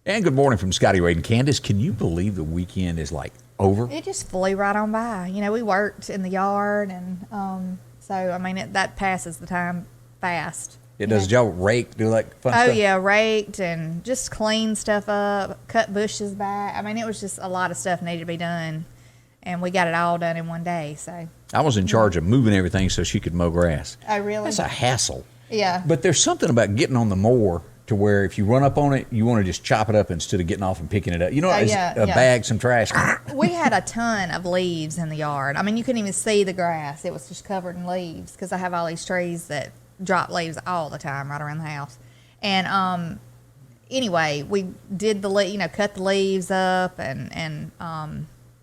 And good morning from Scotty, Ray, and Candace. Can you believe the weekend is like over? It just flew right on by. You know, we worked in the yard, and so, I mean, that passes the time fast. It does. Did y'all rake, do like fun stuff? Oh, yeah, raked and just cleaned stuff up, cut bushes back. I mean, it was just a lot of stuff needed to be done, and we got it all done in one day. So I was in charge of moving everything so she could mow grass. Oh, really? That's a hassle. Yeah. But there's something about getting on the mower to where if you run up on it, you want to just chop it up instead of getting off and picking it up. You know, bag, some trash. We had a ton of leaves in the yard. I mean, you couldn't even see the grass. It was just covered in leaves because I have all these trees that drop leaves all the time right around the house. And anyway, we did cut the leaves up, and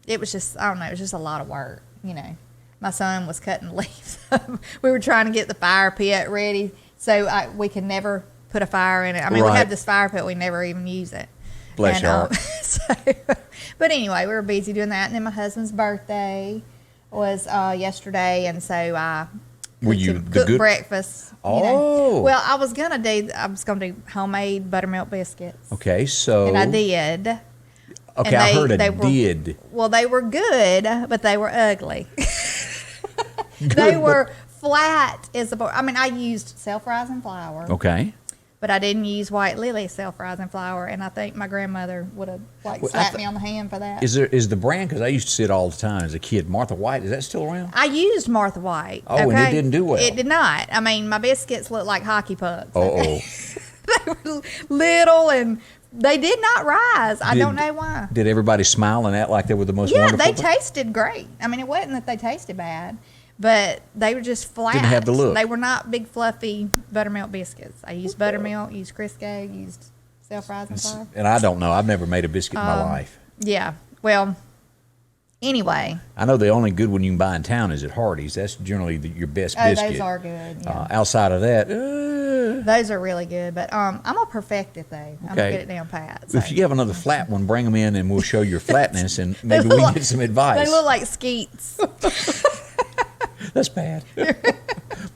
it was just, I don't know, it was just a lot of work, you know. My son was cutting leaves up. We were trying to get the fire pit ready so we could never put a fire in it. I mean, we have this fire pit, we never even use it. Bless your heart. But anyway, we were busy doing that. And then my husband's birthday was yesterday, and so cooked breakfast. Oh. You know. Well, I was gonna do homemade buttermilk biscuits. Okay, so. And I did. Okay, I heard did. Well, they were good, but they were ugly. They were flat as a board. I mean, I used self-rising flour. Okay. But I didn't use White Lily self-rising flour, and I think my grandmother would have slapped me on the hand for that. Is the brand, because I used to see it all the time as a kid, Martha White, is that still around? I used Martha White. Oh, okay? And it didn't do well. It did not. I mean, my biscuits looked like hockey pucks. Oh. They were little, and they did not rise. I don't know why. Did everybody smile and act like they were the most wonderful? Yeah, they tasted great. I mean, it wasn't that they tasted bad. But they were just flat. Didn't have the look. They were not big, fluffy buttermilk biscuits. I used buttermilk, used Crisco, used self-rising flour. And I don't know. I've never made a biscuit in my life. Yeah. Well, anyway. I know the only good one you can buy in town is at Hardee's. That's generally your best biscuit. Those are good. Yeah. Outside of that, those are really good. But I'm going to perfect it, though. Okay. I'm going to get it down pat. So. If you have another flat one, bring them in and we'll show your flatness and maybe we can get some advice. They look like skeets. That's bad.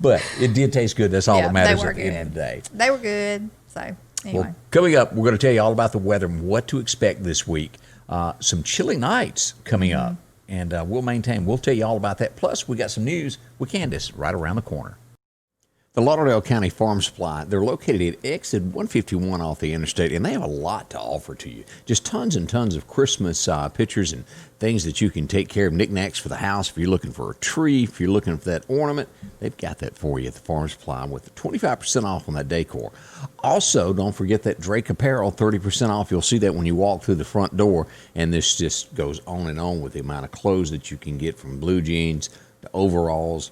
But it did taste good. That's all that matters at the end of the day. They were good. So, anyway. Well, coming up, we're going to tell you all about the weather and what to expect this week. Some chilly nights coming up. And we'll tell you all about that. Plus, we got some news with Candace right around the corner. The Lauderdale County Farm Supply, they're located at exit 151 off the interstate, and they have a lot to offer to you. Just tons and tons of Christmas pictures and things that you can take care of, knickknacks for the house. If you're looking for a tree, if you're looking for that ornament, they've got that for you at the Farm Supply with 25% off on that decor. Also, don't forget that Drake Apparel, 30% off. You'll see that when you walk through the front door, and this just goes on and on with the amount of clothes that you can get, from blue jeans to overalls,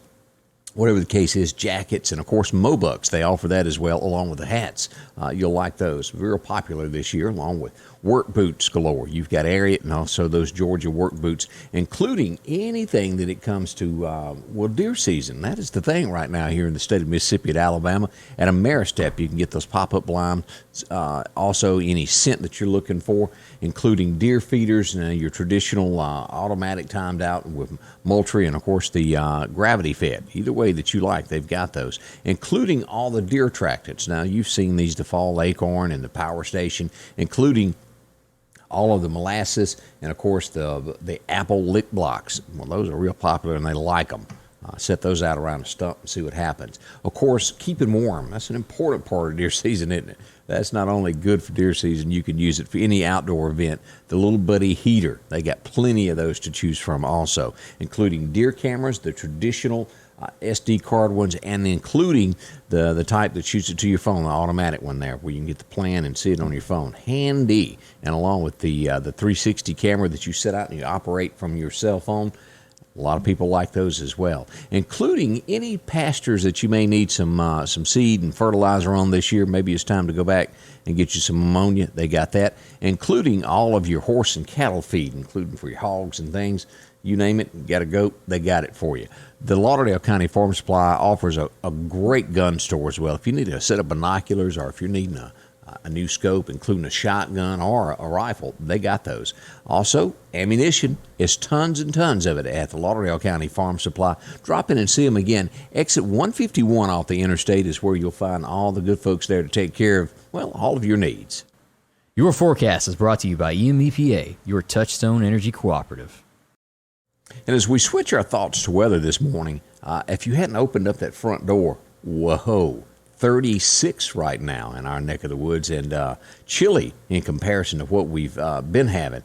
whatever the case is, jackets, and of course Mobucks. They offer that as well, along with the hats. You'll like those. Real popular this year, along with work boots galore. You've got Ariat and also those Georgia work boots, including anything that it comes to, deer season. That is the thing right now here in the state of Mississippi and Alabama. At Ameristep, you can get those pop-up blinds. Also, any scent that you're looking for, including deer feeders and your traditional automatic timed out with Moultrie, and of course the gravity fed. Either way that you like, they've got those, including all the deer attractants. Now, you've seen these, the fall acorn and the power station, including all of the molasses, and of course the apple lick blocks. Well, those are real popular and they like them. Set those out around a stump and see what happens. Of course, keeping warm. That's an important part of deer season, isn't it? That's not only good for deer season, you can use it for any outdoor event. The Little Buddy heater, they got plenty of those to choose from also, including deer cameras, the traditional SD card ones, and including the type that shoots it to your phone, the automatic one there, where you can get the plan and see it on your phone. Handy. And along with the 360 camera that you set out and you operate from your cell phone. A lot of people like those as well, including any pastures that you may need some seed and fertilizer on this year. Maybe it's time to go back and get you some ammonia. They got that, including all of your horse and cattle feed, including for your hogs and things. You name it, you got a goat, they got it for you. The Lauderdale County Farm Supply offers a great gun store as well. If you need a set of binoculars, or if you're needing a new scope, including a shotgun or a rifle, they got those. Also, ammunition is tons and tons of it at the Lauderdale County Farm Supply. Drop in and see them again. Exit 151 off the interstate is where you'll find all the good folks there to take care of, well, all of your needs. Your forecast is brought to you by EMEPA, your Touchstone Energy Cooperative. And as we switch our thoughts to weather this morning, if you hadn't opened up that front door, whoa, 36 right now in our neck of the woods, and chilly in comparison to what we've been having.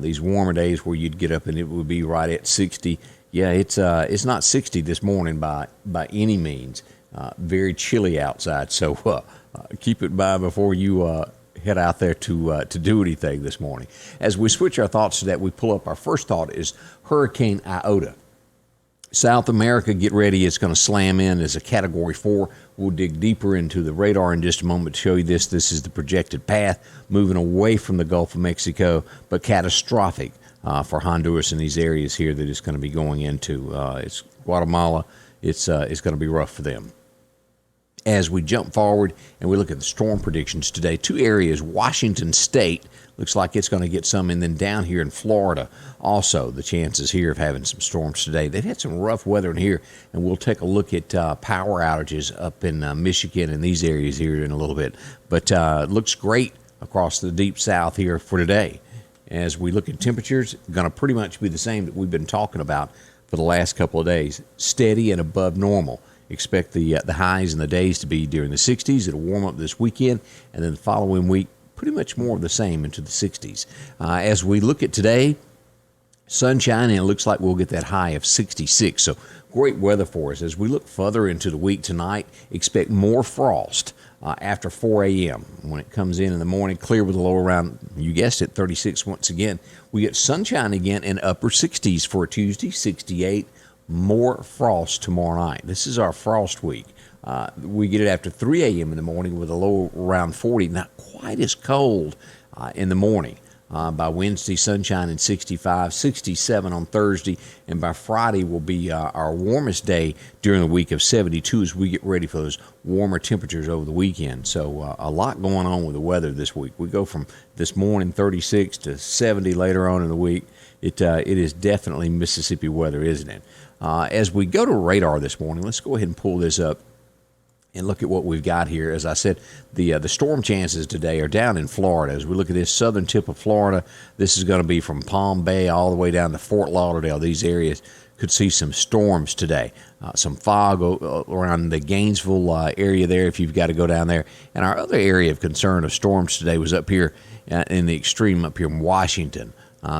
These warmer days where you'd get up and it would be right at 60. Yeah, it's not 60 this morning by any means. Very chilly outside, so keep it by before you head out there to do anything this morning. As we switch our thoughts to that, we pull up our first thought is Hurricane Iota. South America, get ready. It's going to slam in as a Category 4. We'll dig deeper into the radar in just a moment to show you this. This is the projected path, moving away from the Gulf of Mexico, but catastrophic for Honduras and these areas here that it's going to be going into. It's Guatemala. It's going to be rough for them. As we jump forward and we look at the storm predictions today, two areas, Washington State, looks like it's going to get some, and then down here in Florida, also the chances here of having some storms today. They've had some rough weather in here, and we'll take a look at power outages up in Michigan and these areas here in a little bit. But looks great across the deep south here for today. As we look at temperatures, going to pretty much be the same that we've been talking about for the last couple of days, steady and above normal. Expect the highs and the days to be during the 60s. It'll warm up this weekend, and then the following week, pretty much more of the same into the 60s. As we look at today, sunshine, and it looks like we'll get that high of 66. So great weather for us. As we look further into the week tonight, expect more frost after 4 a.m. When it comes in the morning, clear with a low around, you guessed it, 36 once again. We get sunshine again in upper 60s for a Tuesday, 68. More frost tomorrow night. This is our frost week. We get it after 3 a.m. in the morning with a low around 40. Not quite as cold in the morning. By Wednesday, sunshine and 65, 67 on Thursday, and by Friday will be our warmest day during the week of 72 as we get ready for those warmer temperatures over the weekend. So a lot going on with the weather this week. We go from this morning 36 to 70 later on in the week. It is definitely Mississippi weather, isn't it? As we go to radar this morning, let's go ahead and pull this up and look at what we've got here. As I said, the storm chances today are down in Florida. As we look at this southern tip of Florida, this is going to be from Palm Bay all the way down to Fort Lauderdale. These areas could see some storms today. Some fog around the Gainesville area there if you've got to go down there. And our other area of concern of storms today was up here in the extreme up here in Washington.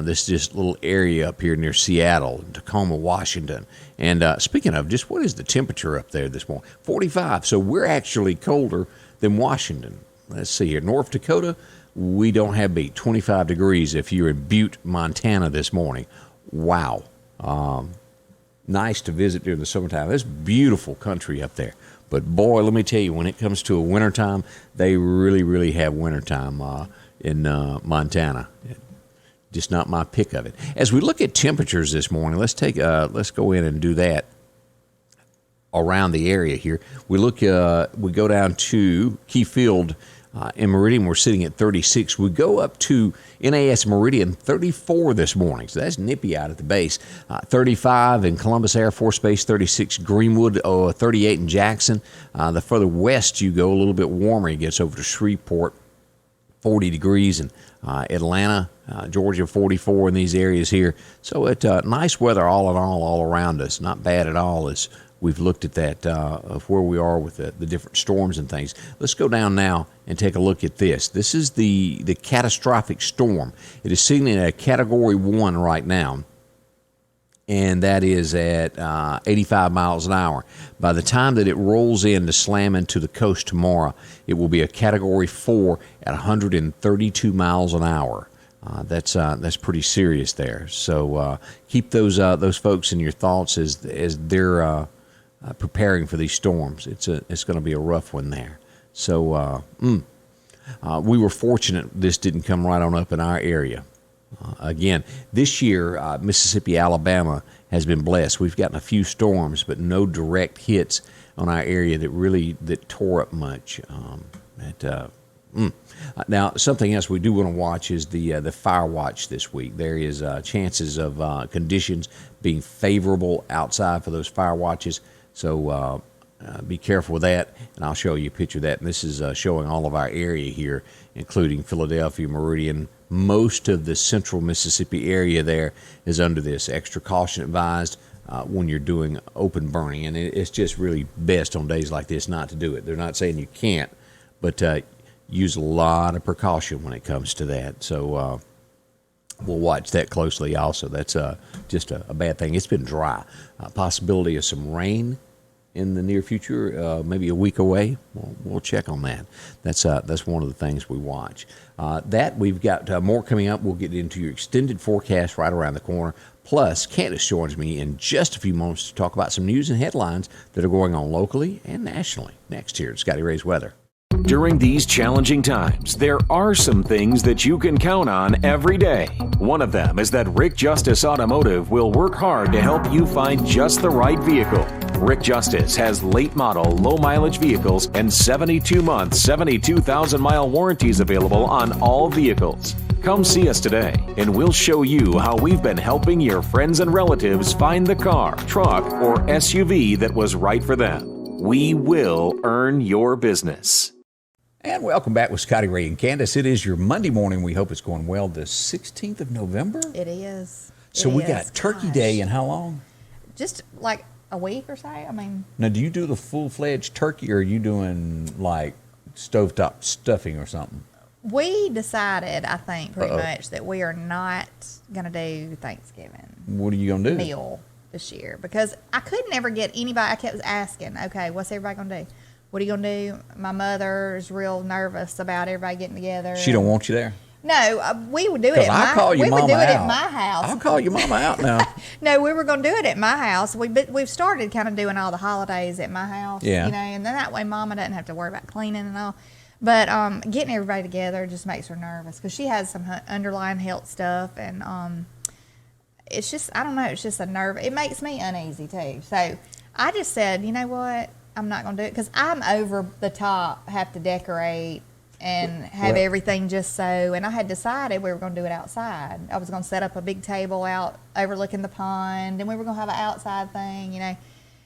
This just little area up here near Seattle, Tacoma, Washington. And speaking of, just what is the temperature up there this morning? 45. So we're actually colder than Washington. Let's see here. North Dakota, we don't have beat. 25 degrees if you're in Butte, Montana this morning. Wow. Nice to visit during the summertime. It's beautiful country up there. But boy, let me tell you, when it comes to a wintertime, they really, really have wintertime in Montana. Just not my pick of it. As we look at temperatures this morning, let's go in and do that around the area here. We go down to Keyfield in Meridian. We're sitting at 36. We go up to NAS Meridian, 34 this morning. So that's nippy out at the base. 35 in Columbus Air Force Base, 36 Greenwood, 38 in Jackson. The further west you go, a little bit warmer. It gets over to Shreveport, 40 degrees, and Atlanta, Georgia, 44 in these areas here. So nice weather all in all around us. Not bad at all as we've looked at that of where we are with the different storms and things. Let's go down now and take a look at this. This is the catastrophic storm. It is sitting in a Category 1 right now, and that is at 85 miles an hour. By the time that it rolls in to slam into the coast tomorrow, it will be a Category 4 at 132 miles an hour. That's pretty serious there. So keep those folks in your thoughts as they're preparing for these storms. It's going to be a rough one there. So we were fortunate this didn't come right on up in our area. Again, this year, Mississippi, Alabama has been blessed. We've gotten a few storms, but no direct hits on our area that tore up much. Now, something else we do want to watch is the fire watch this week. There is chances of conditions being favorable outside for those fire watches. So be careful with that, and I'll show you a picture of that. And this is showing all of our area here, including Philadelphia, Meridian. Most of the central Mississippi area there is under this. Extra caution advised when you're doing open burning, and it's just really best on days like this not to do it. They're not saying you can't, but use a lot of precaution when it comes to that. So we'll watch that closely also. That's just a bad thing. It's been dry. Possibility of some rain in the near future, maybe a week away. We'll check on that. That's one of the things we watch. That we've got more coming up. We'll get into your extended forecast right around the corner. Plus, Candace joins me in just a few moments to talk about some news and headlines that are going on locally and nationally. Next here at Scotty Ray's Weather. During these challenging times, there are some things that you can count on every day. One of them is that Rick Justice Automotive will work hard to help you find just the right vehicle. Rick Justice has late model, low mileage vehicles and 72-month, 72,000-mile warranties available on all vehicles. Come see us today, and we'll show you how we've been helping your friends and relatives find the car, truck, or SUV that was right for them. We will earn your business. And welcome back with Scotty Ray and Candace. It is your Monday morning. We hope it's going well. The 16th of November? It is. So we got Turkey Day in how long? Just like a week or so. I mean, Now, do you do the full-fledged turkey, or are you doing like stovetop stuffing or something? we decided, I think, pretty much that we are not going to do Thanksgiving What are you going to do? meal this year because I could never get anybody. I kept asking, okay, what's everybody going to do? What are you going to do? My mother is real nervous about everybody getting together. She don't want you there? No, we would do it at my I'll call your mama out. at my house. I'll call your mama out now. No, we were going to do it at my house. We've started kind of doing all the holidays at my house. Yeah. You know, and then that way Mama doesn't have to worry about cleaning and all. But getting everybody together just makes her nervous because she has some underlying health stuff, and it's just, I don't know, it's just a nerve. It makes me uneasy too. So I just said, you know what, I'm not going to do it because I'm over the top, have to decorate and have everything just so. And I had decided we were going to do it outside. I was going to set up a big table out overlooking the pond, and we were going to have an outside thing, you know.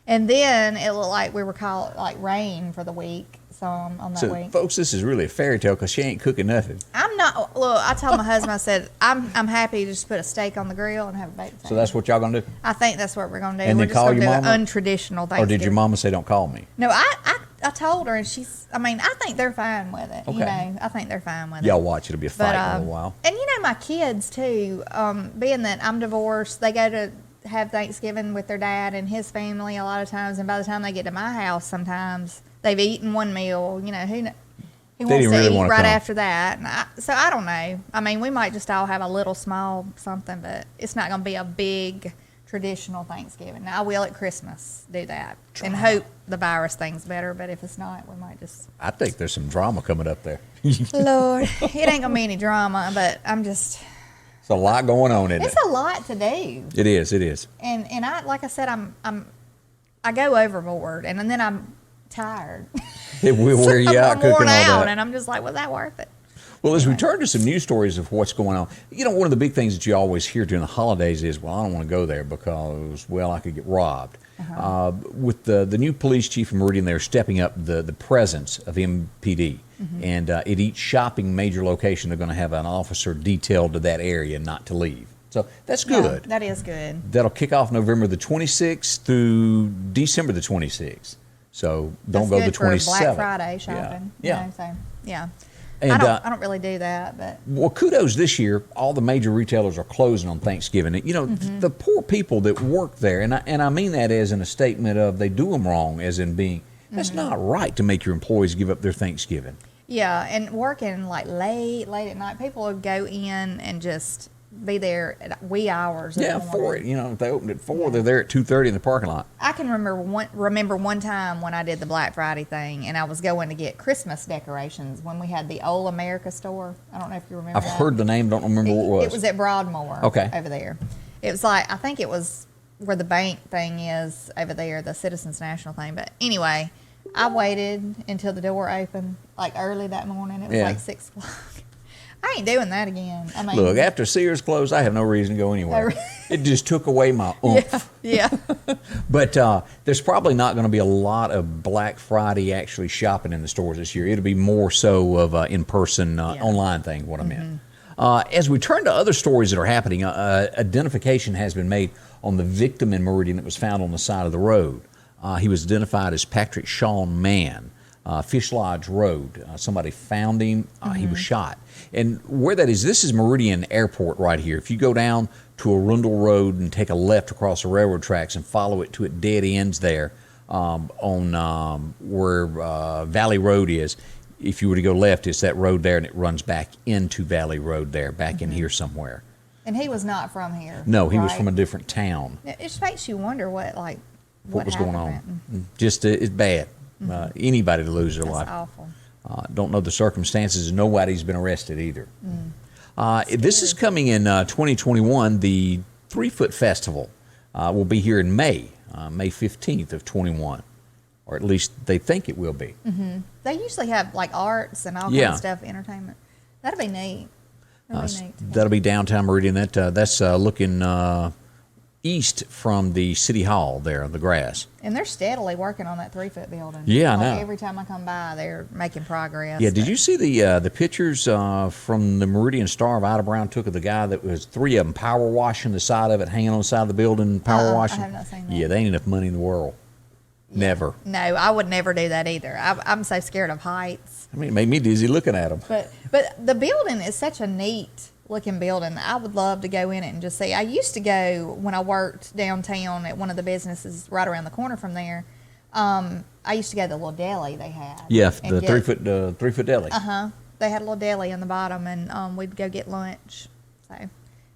And then it looked like we were called like rain for the week. On that So, week. folks, this is really a fairy tale because she ain't cooking nothing. I'm not. Look, I told my husband, I said, I'm happy to just put a steak on the grill and have a baked potato. So that's what y'all gonna do? I think that's what we're gonna do. And we're then just call gonna your do mama? an untraditional Thanksgiving. Or did your mama say don't call me? No, I told her, and she's. I mean, I think they're fine with it. Okay. You know, I think they're fine with it. Y'all watch. It'll be a fight in a little while. And you know, my kids too. Being that I'm divorced, they go to have Thanksgiving with their dad and his family a lot of times, and by the time they get to my house, sometimes they've eaten one meal. You know, who wants didn't to really eat wanna right come. after that? And so I don't know. I mean, we might just all have a little small something, but it's not going to be a big traditional Thanksgiving. Now, I will at Christmas do that and hope the virus thing's better. But if it's not, we might just. I think there's some drama coming up there. Lord, it ain't gonna be any drama, but I'm just. It's a lot going on, isn't it? It's a lot to do. It is. It is. And I, like I said, I go overboard, and then I'm tired. It will wear you out I'm cooking all worn out, that. and I'm just like, was that worth it? Well, as we turn to some news stories of what's going on, you know, one of the big things that you always hear during the holidays is, well, I don't want to go there because, well, I could get robbed. With the new police chief in Meridian, they're stepping up the presence of MPD. And at each shopping major location, they're going to have an officer detailed to that area not to leave. So that's good. Yeah, that is good. That'll kick off November the 26th through December the 26th. So don't That's go good the for 27th. Black Friday shopping. Yeah. You know, so, yeah. And, I don't really do that, but well, kudos this year. All the major retailers are closing on Thanksgiving. You know, the poor people that work there, and I mean that as in a statement of they do them wrong, as in being, that's not right to make your employees give up their Thanksgiving. yeah, and working like late at night, people would go in and just be there at wee hours. in Yeah, the for morning. it. You know, if they opened at 4, they're there at 2:30 in the parking lot. I can remember one time when I did the Black Friday thing, and I was going to get Christmas decorations when we had the Old America store. I don't know if you remember. I've that. heard the name, don't remember what it was. It was at Broadmoor. Okay. Over there. It was like, I think it was where the bank thing is over there, the Citizens National thing. But anyway, I waited until the door opened, like early that morning. It was Yeah. like 6 o'clock. I ain't doing that again. I mean, Look, after Sears closed, I have no reason to go anywhere. It just took away my oomph. yeah. But there's probably not going to be a lot of Black Friday actually shopping in the stores this year. It'll be more so of an in-person online thing, what I meant. As we turn to other stories that are happening, identification has been made on the victim in Meridian that was found on the side of the road. He was identified as Patrick Sean Mann, Fish Lodge Road. Somebody found him. He was shot. And where that is, this is Meridian Airport right here. If you go down to Arundel Road and take a left across the railroad tracks and follow it to it dead ends there on where Valley Road is, if you were to go left, it's that road there, and it runs back into Valley Road there, back in here somewhere. And he was not from here. No, he was right? from a different town. It just makes you wonder what Was going on. happened. Just it's bad. Anybody to lose their That's life. awful. Don't know the circumstances. Nobody's been arrested either. This is coming in 2021. The 3-Foot Festival will be here in May, May 15th of 21, or at least they think it will be. They usually have like arts and all kinds of stuff, entertainment. That'd be neat. That'll be downtown Meridian. That's looking east from the city hall there on the grass. And they're steadily working on that 3-foot building. Yeah, I like know. every time I come by, they're making progress. Yeah, did you see the pictures from the Meridian Star of Ida Brown took of the guy that was 3 of them power washing the side of it, hanging on the side of the building, power washing? I have not seen that. Yeah, they ain't enough money in the world. Yeah. Never. No, I would never do that either. I'm so scared of heights. I mean, it made me dizzy looking at them. But the building is such a neat looking building. I would love to go in it and just see. I used to go when I worked downtown at one of the businesses right around the corner from there. I used to go to the little deli they had. Yeah, the 3-foot deli. They had a little deli in the bottom, and we'd go get lunch. So,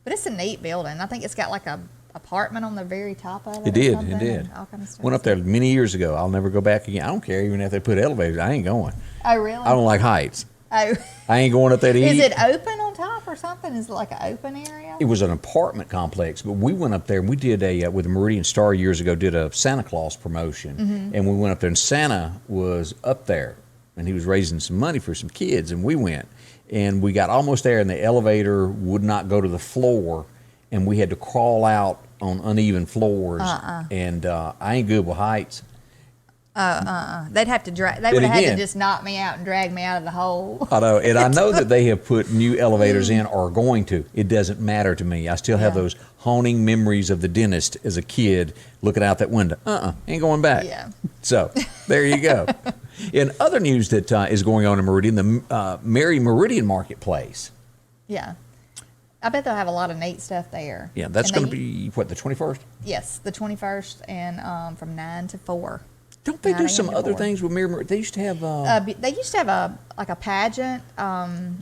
but it's a neat building. I think it's got like a apartment on the very top of it. It did. something, It did. and all kind of stuff. Went up there many years ago. I'll never go back again. I don't care even if they put elevators. I ain't going. Oh, really? I don't like heights. Oh. I ain't going up there to eat. Is it open on top or something? Is it like an open area? It was an apartment complex, but we went up there and we did with the Meridian Star years ago, did a Santa Claus promotion. And we went up there and Santa was up there and he was raising some money for some kids, and we went. And we got almost there and the elevator would not go to the floor, and we had to crawl out on uneven floors. And I ain't good with heights. They'd have to drag. They would have had to just knock me out and drag me out of the hole. I know, and I know that they have put new elevators in or are going to. It doesn't matter to me. I still have those haunting memories of the dentist as a kid looking out that window. Ain't going back. Yeah. So there you go. In other news that is going on in Meridian, the Meridian Marketplace. Yeah. I bet they'll have a lot of neat stuff there. Yeah, that's And going to be, what, the 21st? Yes, the 21st, and from 9 to 4. Don't they 9 do some a.m. to other 4. things with Meridian? They used to have... They used to have a pageant,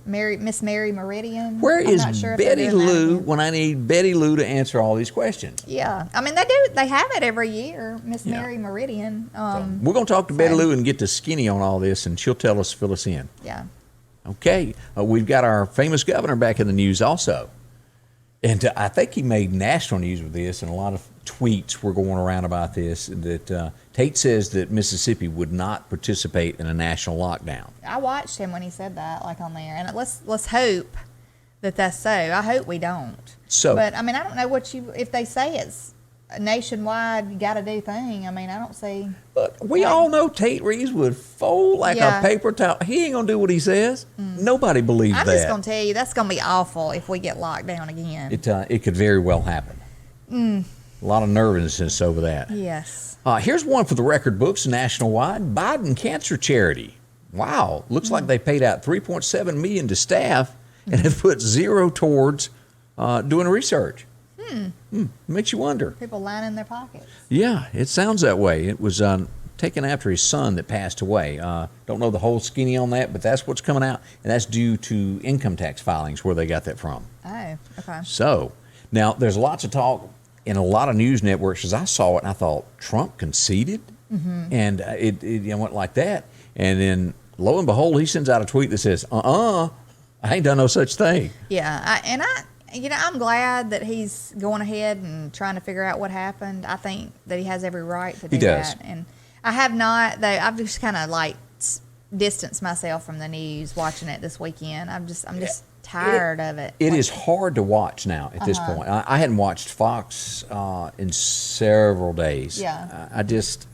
Miss Mary Meridian. Where I'm is not sure if they're Betty doing that Lou again. when I need Betty Lou to answer all these questions? Yeah, I mean they do. They have it every year, Miss Yeah. Mary Meridian. We're going to talk to Betty Lou and get to Skinny on all this, and she'll fill us in. Yeah. Okay, we've got our famous governor back in the news also. And I think he made national news with this, and a lot of tweets were going around about this, that Tate says that Mississippi would not participate in a national lockdown. I watched him when he said that, like on there, and let's hope that that's so. I hope we don't. So, but I mean, I don't know if they say it's a nationwide, you got to do thing. I mean, I don't see. But we all know Tate Reeves would fold like a paper towel. He ain't gonna do what he says. Nobody believes I'm that. just gonna tell you that's gonna be awful if we get locked down again. It could very well happen. A lot of nervousness over that. Yes. Here's one for the record books nationwide. Biden Cancer Charity. Wow, looks like they paid out $3.7 million to staff and have put zero towards doing research. Makes you wonder. People lining their pockets. Yeah, it sounds that way. It was taken after his son that passed away. Don't know the whole skinny on that, but that's what's coming out, and that's due to income tax filings where they got that from. Oh, okay. So now there's lots of talk in a lot of news networks. As I saw it, and I thought Trump conceded, and it went like that, and then lo and behold, he sends out a tweet that says, I ain't done no such thing. Yeah, I'm glad that he's going ahead and trying to figure out what happened. I think that he has every right to do He does. that. And I have not, though, I've just kind of like distance myself from the news watching it this weekend. I'm just tired of it. It is hard to watch now at this point. I hadn't watched Fox in several days. Yeah. I just,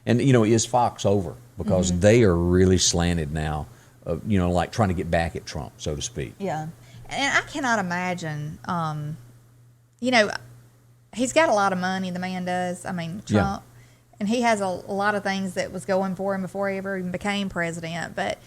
and is Fox over? Because they are really slanted now, like trying to get back at Trump, so to speak. Yeah. And I cannot imagine, he's got a lot of money, the man does. I mean, Trump. Yeah. And he has a lot of things that was going for him before he ever even became president. But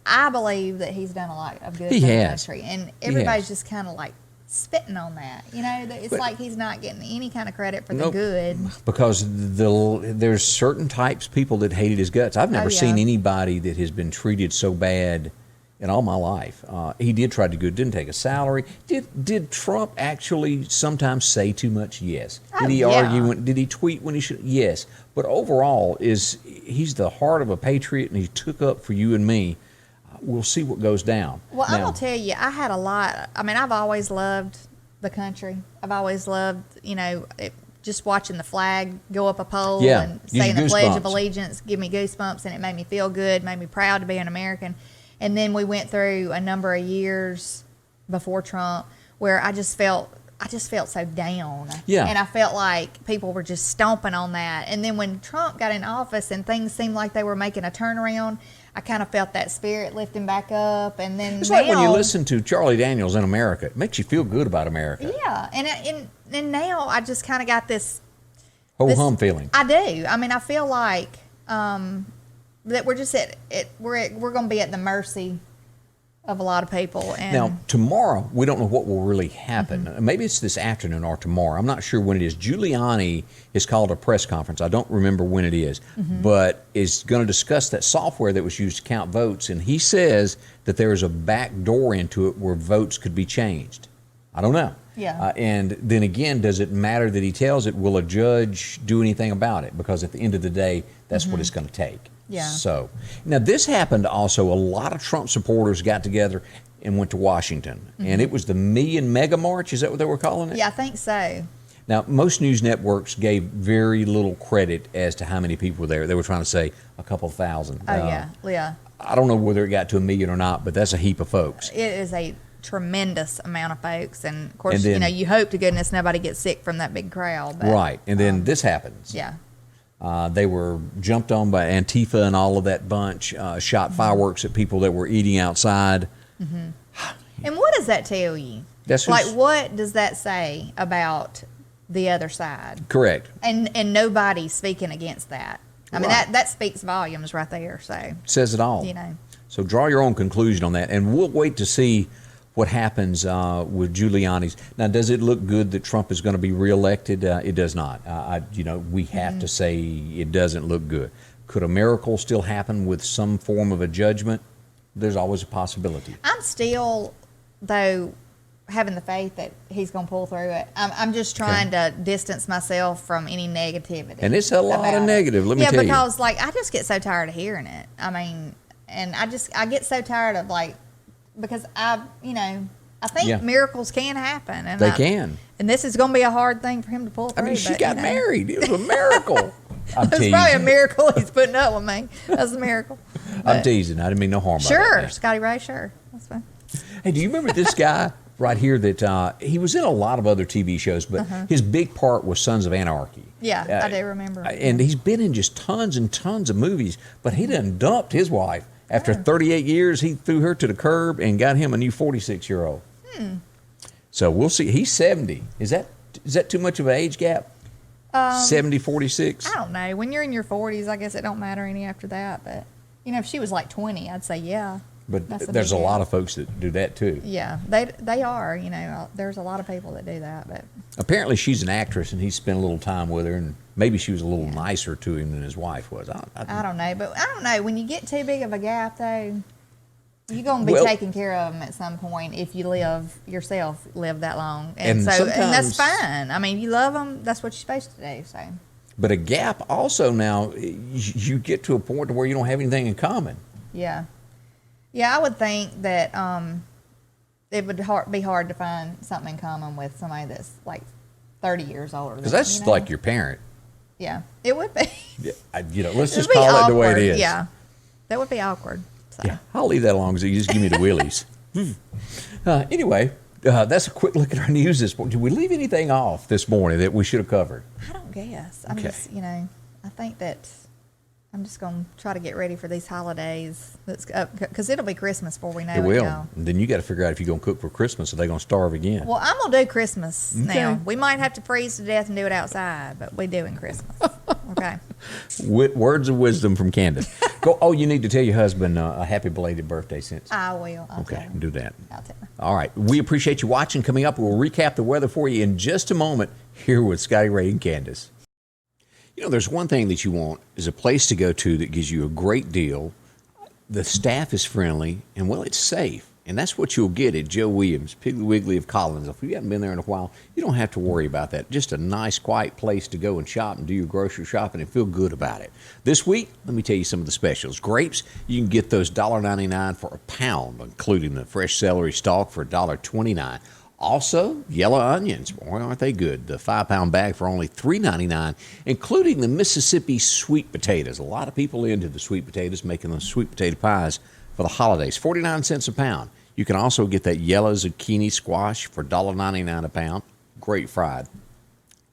I believe that he's done a lot of good for the country. And everybody's just kind of like spitting on that. It's like he's not getting any kind of credit for the good. Because there's certain types of people that hated his guts. I've never seen anybody that has been treated so bad in all my life. He did try to do good, didn't take a salary. Did Trump actually sometimes say too much? Yes. Did he argue? Did he tweet when he should? Yes. But overall, he's the heart of a patriot, and he took up for you and me. We'll see what goes down. Well, I will tell you, I had a lot. I mean, I've always loved the country. I've always loved, just watching the flag go up a pole and saying the Pledge of Allegiance give me goosebumps, and it made me feel good, made me proud to be an American. And then we went through a number of years before Trump where I just felt so down. Yeah. And I felt like people were just stomping on that. And then when Trump got in office and things seemed like they were making a turnaround, I kind of felt that spirit lifting back up. And then it's like when you listen to Charlie Daniels in America, it makes you feel good about America. Yeah. And now I just kind of got this ho-hum feeling. I do. I mean, I feel like that we're just we're going to be at the mercy of a lot of people. And now, tomorrow, we don't know what will really happen. Maybe it's this afternoon or tomorrow. I'm not sure when it is. Giuliani has called a press conference. I don't remember when it is, but is going to discuss that software that was used to count votes. And he says that there is a back door into it where votes could be changed. I don't know. Yeah. And then again, does it matter that he tells it? Will a judge do anything about it? Because at the end of the day, that's what it's going to take. Yeah. So, now this happened also. A lot of Trump supporters got together and went to Washington. And it was the Million Mega March. Is that what they were calling it? Yeah, I think so. Now, most news networks gave very little credit as to how many people were there. They were trying to say a couple thousand. Oh, yeah. I don't know whether it got to 1 million or not, but that's a heap of folks. It is a tremendous amount of folks. And, of course, you hope to goodness nobody gets sick from that big crowd. But, right. And then this happens. Yeah. They were jumped on by Antifa and all of that bunch, shot fireworks at people that were eating outside. And what does that tell you? What does that say about the other side? Correct. And nobody speaking against that. I mean, that speaks volumes right there. So says it all. So draw your own conclusion on that, and we'll wait to see what happens with Giuliani's. Now, does it look good that Trump is going to be reelected? It does not. We have to say it doesn't look good. Could a miracle still happen with some form of a judgment? There's always a possibility. I'm still, though, having the faith that he's going to pull through it. I'm just trying to distance myself from any negativity. And it's a lot of negative, let me tell you. Yeah, because, I just get so tired of hearing it. I mean, and I get so tired of, because I think miracles can happen. And they can. And this is going to be a hard thing for him to pull through. I mean, she got married. It was a miracle. It's probably a miracle he's putting up with me. That's a miracle. I'm teasing. I didn't mean no harm by that. Sure, Scotty Ray, sure. That's fine. Hey, do you remember this guy right here that he was in a lot of other TV shows, but his big part was Sons of Anarchy. Yeah, I do remember. And he's been in just tons and tons of movies, but he done dumped his wife. After 38 years, he threw her to the curb and got him a new 46-year-old. So we'll see. He's 70. Is that too much of an age gap? 70, 46? I don't know. When you're in your 40s, I guess it don't matter any after that. But, if she was 20, I'd say yeah. But there's a lot of folks that do that too. Yeah, they are. There's a lot of people that do that. But apparently she's an actress, and he spent a little time with her, and maybe she was a little nicer to him than his wife was. I don't know, but I don't know. When you get too big of a gap, though, you're going to be taking care of them at some point if you live that long, and that's fine. I mean, you love them. That's what you're supposed to do. So. But a gap also now, you get to a point where you don't have anything in common. Yeah. Yeah, I would think that it would be hard to find something in common with somebody that's 30 years older. Because that's like your parent. Yeah, it would be. Let's just call it the way it is. Yeah, That would be awkward. So. Yeah, I'll leave that alone because you just give me the willies. Anyway, that's a quick look at our news this morning. Did we leave anything off this morning that we should have covered? I don't guess. I'm Okay. just, I think that I'm just going to try to get ready for these holidays. Because it'll be Christmas before we know It will. y'all. And then you got to figure out if you're going to cook for Christmas or they're going to starve again. Well, I'm going to do Christmas Okay. now. We might have to freeze to death and do it outside, but we doing Christmas. Okay. Words of wisdom from Candace. You need to tell your husband a happy belated birthday since. I will. I'll tell Okay, him. do that. I'll tell him. All right. We appreciate you watching. Coming up, we'll recap the weather for you in just a moment here with Scotty, Ray, and Candace. There's one thing that you want is a place to go to that gives you a great deal. The staff is friendly, and, well, it's safe. And that's what you'll get at Joe Williams, Piggly Wiggly of Collins. If you haven't been there in a while, you don't have to worry about that. Just a nice, quiet place to go and shop and do your grocery shopping and feel good about it. This week, let me tell you some of the specials. Grapes, you can get those $1.99 for a pound, including the fresh celery stalk for $1.29. Also, yellow onions. Boy, aren't they good? The 5-pound bag for only $3.99, including the Mississippi sweet potatoes. A lot of people into the sweet potatoes, making those sweet potato pies for the holidays. 49 cents a pound. You can also get that yellow zucchini squash for $1.99 a pound. Great fried.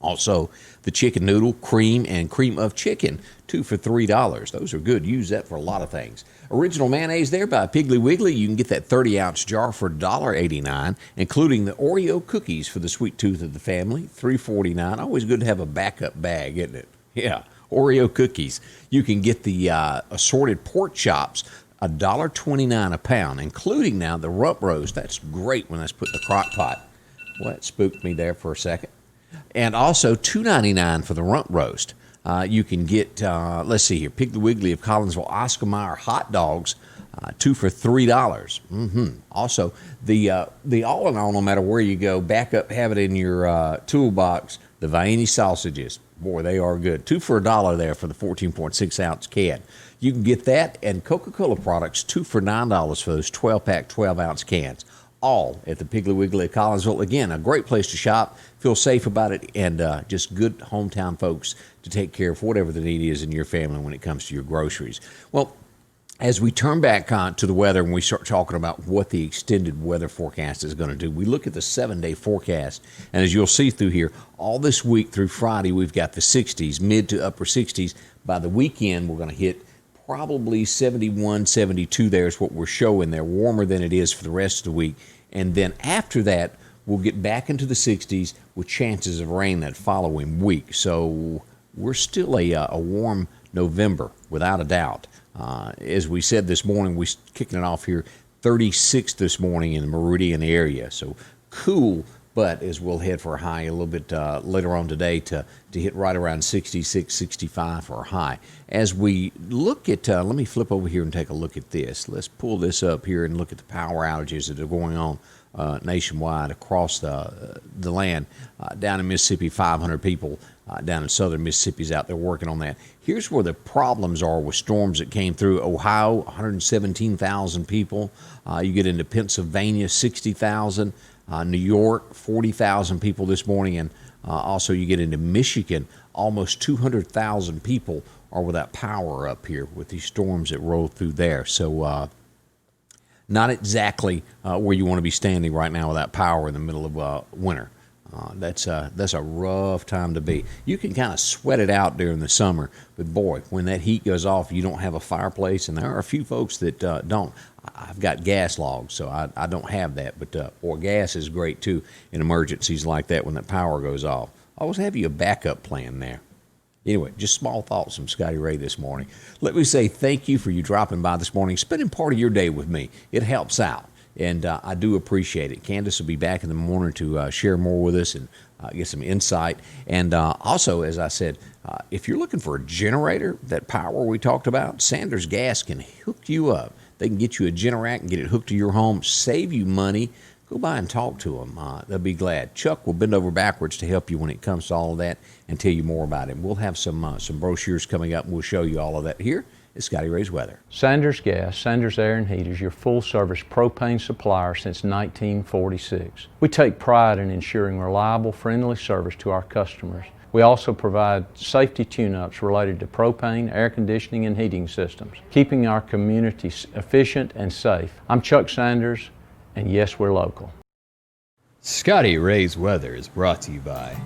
Also, the chicken noodle, cream, and cream of chicken, 2 for $3. Those are good. Use that for a lot of things. Original mayonnaise there by Piggly Wiggly. You can get that 30-ounce jar for $1.89, including the Oreo cookies for the sweet tooth of the family, $3.49. Always good to have a backup bag, isn't it? Yeah, Oreo cookies. You can get the assorted pork chops, $1.29 a pound, including now the rump roast. That's great when that's put in the crock pot. Well, that spooked me there for a second. And also $2.99 for the rump roast. You can get, let's see here, Piggly Wiggly of Collinsville, Oscar Mayer hot dogs, 2 for $3. Also, the all in all, no matter where you go, back up, have it in your toolbox, the Viennese sausages. Boy, they are good. 2 for $1 there for the 14.6 ounce can. You can get that and Coca-Cola products, 2 for $9 for those 12-pack, 12-ounce cans. All at the Piggly Wiggly of Collinsville. Again, a great place to shop, feel safe about it, and just good hometown folks to take care of whatever the need is in your family when it comes to your groceries. Well, as we turn back to the weather and we start talking about what the extended weather forecast is going to do, we look at the 7-day forecast, and as you'll see through here, all this week through Friday, we've got the 60s, mid to upper 60s. By the weekend, we're going to hit probably 71, 72 there is what we're showing there, warmer than it is for the rest of the week. And then after that, we'll get back into the 60s with chances of rain that following week. So we're still a warm November, without a doubt. As we said this morning, we're kicking it off here, 36 this morning in the Meridian area. So cool, but as we'll head for a high a little bit later on today to hit right around 66, 65 for a high. As we look at, let me flip over here and take a look at this. Let's pull this up here and look at the power outages that are going on nationwide across the land. Down in Mississippi, 500 people down in southern Mississippi's out there working on that. Here's where the problems are with storms that came through. Ohio, 117,000 people. You get into Pennsylvania, 60,000. New York, 40,000 people this morning, and also you get into Michigan, almost 200,000 people are without power up here with these storms that roll through there. So not exactly where you want to be standing right now without power in the middle of winter. That's a rough time to be. You can kind of sweat it out during the summer, but boy, when that heat goes off, you don't have a fireplace, and there are a few folks that don't. I've got gas logs, so I don't have that, but or gas is great too in emergencies like that when the power goes off. Always have you a backup plan there. Anyway, just small thoughts from Scotty Ray this morning. Let me say thank you for you dropping by this morning, spending part of your day with me. It helps out. And I do appreciate it. Candace will be back in the morning to share more with us and get some insight. And also, as I said, if you're looking for a generator, that power we talked about, Sanders Gas can hook you up. They can get you a Generac and get it hooked to your home, save you money. Go by and talk to them. They'll be glad. Chuck will bend over backwards to help you when it comes to all of that and tell you more about it. We'll have some brochures coming up, and we'll show you all of that here. It's Scotty Ray's Weather. Sanders Gas, Sanders Air and Heat is your full-service propane supplier since 1946. We take pride in ensuring reliable, friendly service to our customers. We also provide safety tune-ups related to propane, air conditioning, and heating systems, keeping our community efficient and safe. I'm Chuck Sanders, and yes, we're local. Scotty Ray's Weather is brought to you by